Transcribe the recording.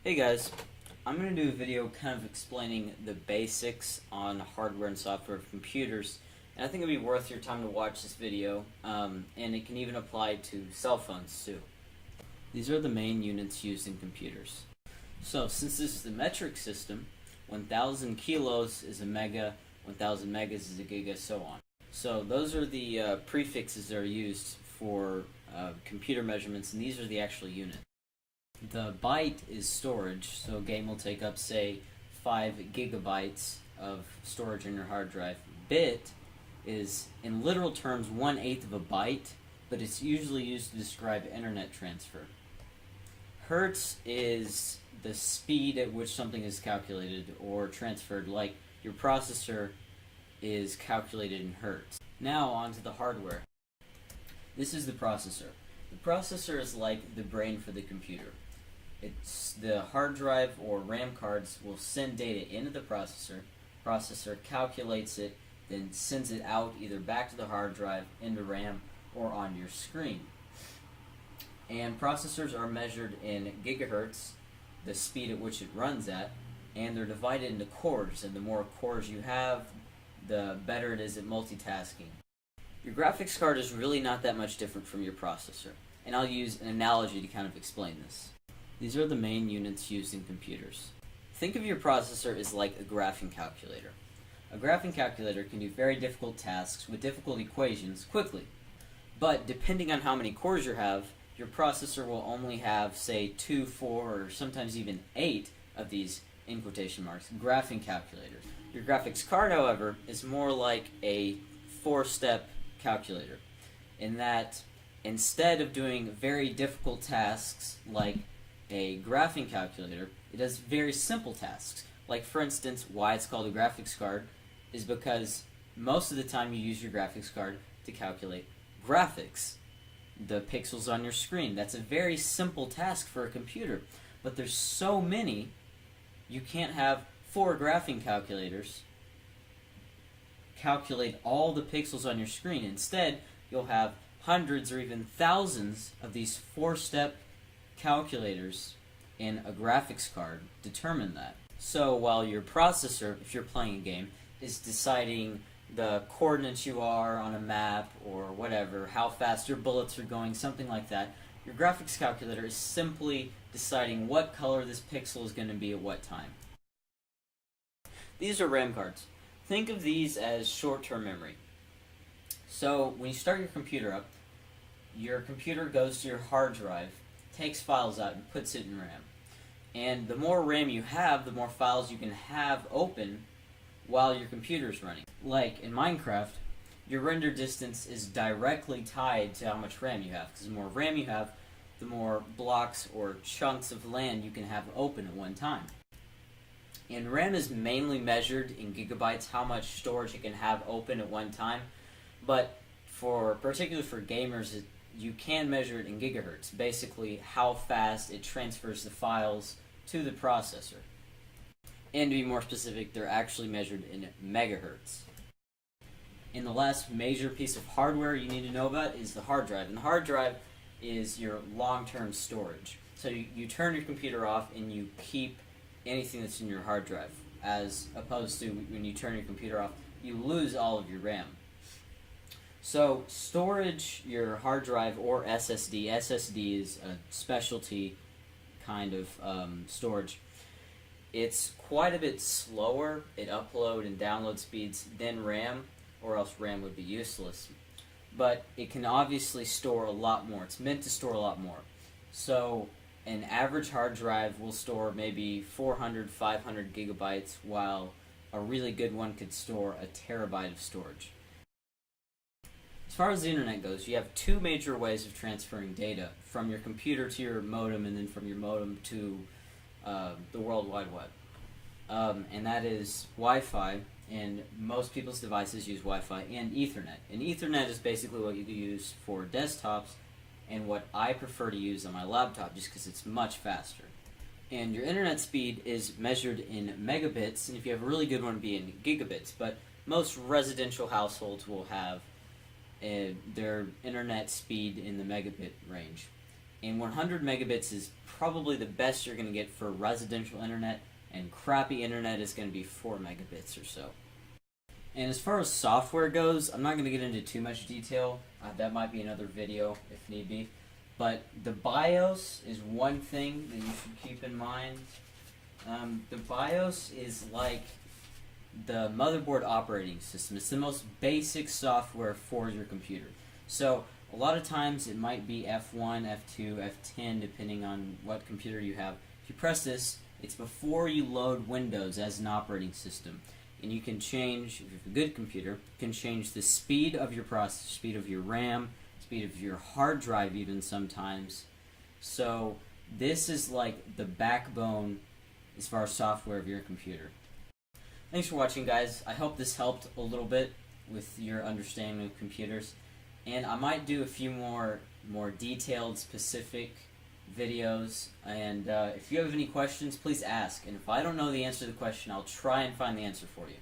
Hey guys, I'm going to do a video kind of explaining the basics on hardware and software of computers, and I think it'd be worth your time to watch this video, and it can even apply to cell phones too. These are the main units used in computers. So since this is the metric system, 1000 kilos is a mega, 1000 megas is a giga, so on. So those are the prefixes that are used for computer measurements, and these are the actual units. The byte is storage, so a game will take up, say, 5 gigabytes of storage on your hard drive. Bit is, in literal terms, 1/8 of a byte, but it's usually used to describe internet transfer. Hertz is the speed at which something is calculated or transferred, like your processor is calculated in hertz. Now on to the hardware. This is the processor. The processor is like the brain for the computer. It's the hard drive or RAM cards will send data into the processor calculates it, then sends it out either back to the hard drive, into RAM, or onto your screen. And processors are measured in gigahertz, the speed at which it runs at, and they're divided into cores, and the more cores you have, the better it is at multitasking. Your graphics card is really not that much different from your processor, and I'll use an analogy to kind of explain this. These are the main units used in computers. Think of your processor as like a graphing calculator. A graphing calculator can do very difficult tasks with difficult equations quickly. But depending on how many cores you have, your processor will only have, say, 2, 4, or sometimes even 8 of these, in quotation marks, graphing calculators. Your graphics card, however, is more like a 4-step calculator, in that instead of doing very difficult tasks like a graphing calculator, it does very simple tasks. Like, for instance, why it's called a graphics card is because most of the time you use your graphics card to calculate graphics, the pixels on your screen. That's a very simple task for a computer, but there's so many, you can't have 4 graphing calculators calculate all the pixels on your screen. Instead, you'll have hundreds or even thousands of these 4-step calculators in a graphics card determine that. So while your processor, if you're playing a game, is deciding the coordinates you are on a map or whatever, how fast your bullets are going, something like that, your graphics calculator is simply deciding what color this pixel is going to be at what time. These are RAM cards. Think of these as short-term memory. So when you start your computer goes to your hard drive, takes files out and puts it in RAM. And the more RAM you have, the more files you can have open while your computer's running. Like in Minecraft, your render distance is directly tied to how much RAM you have, because the more RAM you have, the more blocks or chunks of land you can have open at one time. And RAM is mainly measured in gigabytes, how much storage you can have open at one time, but particularly for gamers, you can measure it in gigahertz, basically how fast it transfers the files to the processor. And to be more specific, they're actually measured in megahertz. And the last major piece of hardware you need to know about is the hard drive. And the hard drive is your long-term storage. So you turn your computer off and you keep anything that's in your hard drive, as opposed to when you turn your computer off, you lose all of your RAM. So storage, your hard drive or SSD. SSD is a specialty kind of storage. It's quite a bit slower at upload and download speeds than RAM, or else RAM would be useless. But it can obviously store a lot more. It's meant to store a lot more. So an average hard drive will store maybe 400, 500 gigabytes, while a really good one could store a terabyte of storage. As far as the internet goes, you have 2 major ways of transferring data, from your computer to your modem, and then from your modem to the World Wide Web. And that is Wi-Fi, and most people's devices use Wi-Fi, and Ethernet. And Ethernet is basically what you use for desktops, and what I prefer to use on my laptop, just because it's much faster. And your internet speed is measured in megabits, and if you have a really good one, it'd be in gigabits. But most residential households will have their internet speed in the megabit range. and 100 megabits is probably the best you're going to get for residential internet, and crappy internet is going to be 4 megabits or so. And as far as software goes, I'm not going to get into too much detail. That might be another video if need be. But the BIOS is one thing that you should keep in mind. The BIOS is like the motherboard operating system. It's the most basic software for your computer. So a lot of times it might be F1, F2, F10 depending on what computer you have. If you press this, it's before you load Windows as an operating system. And you can change, if you have a good computer, you can change the speed of your processor, speed of your RAM, speed of your hard drive even sometimes. So this is like the backbone as far as software of your computer. Thanks for watching, guys. I hope this helped a little bit with your understanding of computers. And I might do a few more detailed, specific videos. And if you have any questions, please ask. And if I don't know the answer to the question, I'll try and find the answer for you.